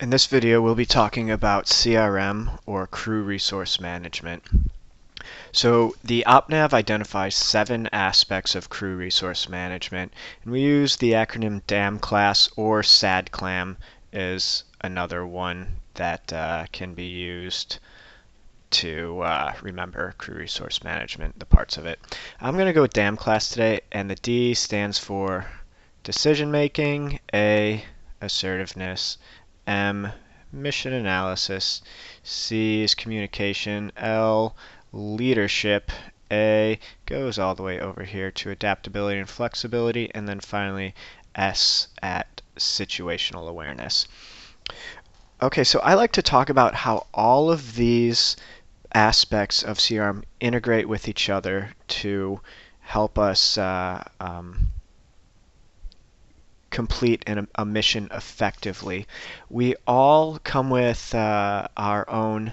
In this video, we'll be talking about CRM, or Crew Resource Management. So the OpNav identifies 7 aspects of Crew Resource Management, and we use the acronym DAMCLASS or SADCLAM is another one that can be used to remember Crew Resource Management, the parts of it. I'm going to go with DAMCLASS today, and the D stands for Decision Making, A, Assertiveness, M, Mission Analysis, C is Communication, L, Leadership, A goes all the way over here to Adaptability and Flexibility, and then finally S at Situational Awareness. Okay, so I like to talk about how all of these aspects of CRM integrate with each other to help us complete a mission effectively. We all come with our own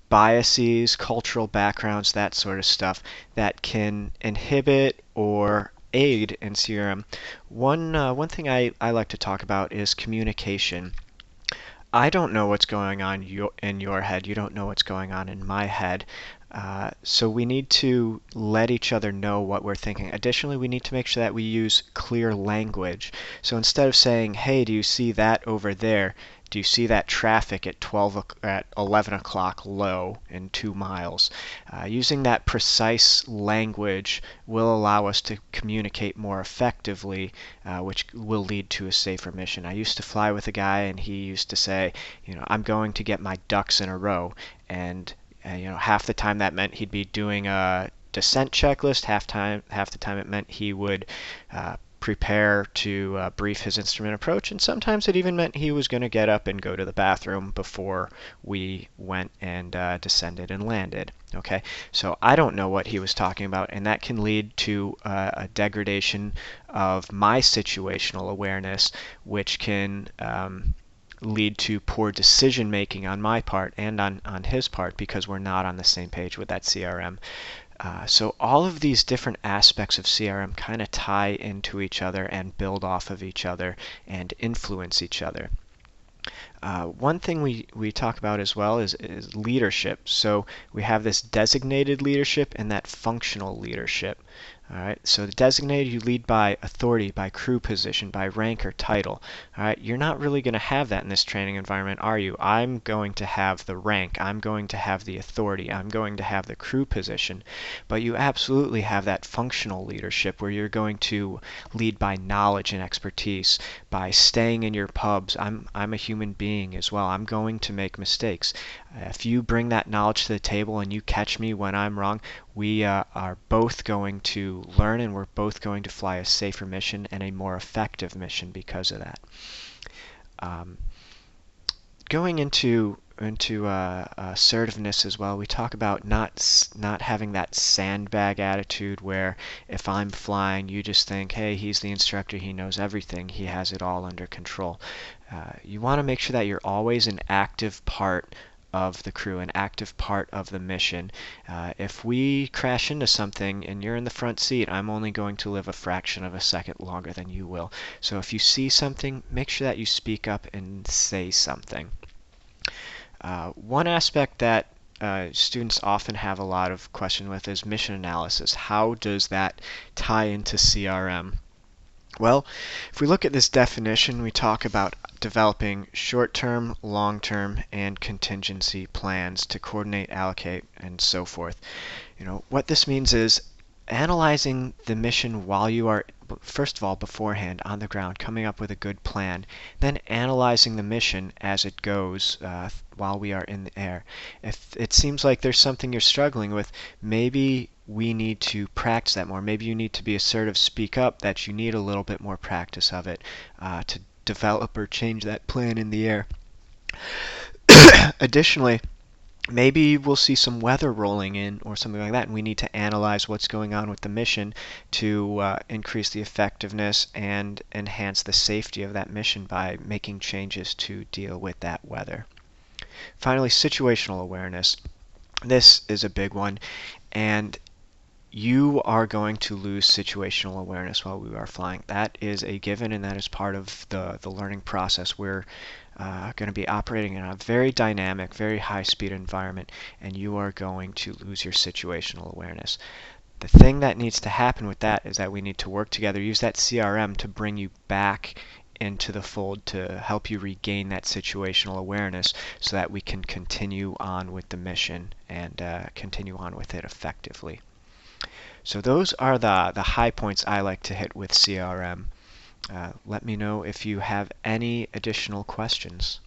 biases, cultural backgrounds, that sort of stuff that can inhibit or aid in CRM. One thing I like to talk about is communication. I don't know what's going on in your head. You don't know what's going on in my head. So we need to let each other know what we're thinking. Additionally, we need to make sure that we use clear language. So instead of saying, hey, do you see that over there? Do you see that traffic at 11 o'clock low in 2 miles? Using that precise language will allow us to communicate more effectively, which will lead to a safer mission. I used to fly with a guy, and he used to say, I'm going to get my ducks in a row. And half the time that meant he'd be doing a descent checklist. Half the time it meant he would prepare to brief his instrument approach, and sometimes it even meant he was going to get up and go to the bathroom before we went and descended and landed. Okay, so I don't know what he was talking about, and that can lead to a degradation of my situational awareness, which can lead to poor decision making on my part and on his part because we're not on the same page with that CRM. So all of these different aspects of CRM kind of tie into each other and build off of each other and influence each other. One thing we talk about as well is leadership. So we have this designated leadership and that functional leadership. All right, so the designated, you lead by authority, by crew position, by rank or title. All right, you're not really going to have that in this training environment, are you? I'm going to have the rank, I'm going to have the authority, I'm going to have the crew position, but you absolutely have that functional leadership where you're going to lead by knowledge and expertise, by staying in your pubs. I'm a human being as well. I'm going to make mistakes. If you bring that knowledge to the table and you catch me when I'm wrong, we are both going to learn, and we're both going to fly a safer mission and a more effective mission because of that. Going into assertiveness as well, we talk about not having that sandbag attitude where if I'm flying, you just think, hey, he's the instructor, he knows everything, he has it all under control. You want to make sure that you're always an active part of the crew, an active part of the mission. If we crash into something and you're in the front seat, I'm only going to live a fraction of a second longer than you will. So if you see something, make sure that you speak up and say something. One aspect that students often have a lot of question with is mission analysis. How does that tie into CRM? Well, if we look at this definition, we talk about developing short-term, long-term, and contingency plans to coordinate, allocate, and so forth. What this means is analyzing the mission while you are, first of all, beforehand on the ground, coming up with a good plan, then analyzing the mission as it goes while we are in the air. If it seems like there's something you're struggling with, maybe we need to practice that more. Maybe you need to be assertive, speak up, that you need a little bit more practice of it to develop or change that plan in the air. Additionally, maybe we'll see some weather rolling in or something like that, and we need to analyze what's going on with the mission to increase the effectiveness and enhance the safety of that mission by making changes to deal with that weather. Finally, situational awareness. This is a big one, and you are going to lose situational awareness while we are flying. That is a given, and that is part of the learning process. We're going to be operating in a very dynamic, very high-speed environment, and you are going to lose your situational awareness. The thing that needs to happen with that is that we need to work together, use that CRM to bring you back into the fold to help you regain that situational awareness so that we can continue on with the mission and continue on with it effectively. So those are the high points I like to hit with CRM. Let me know if you have any additional questions.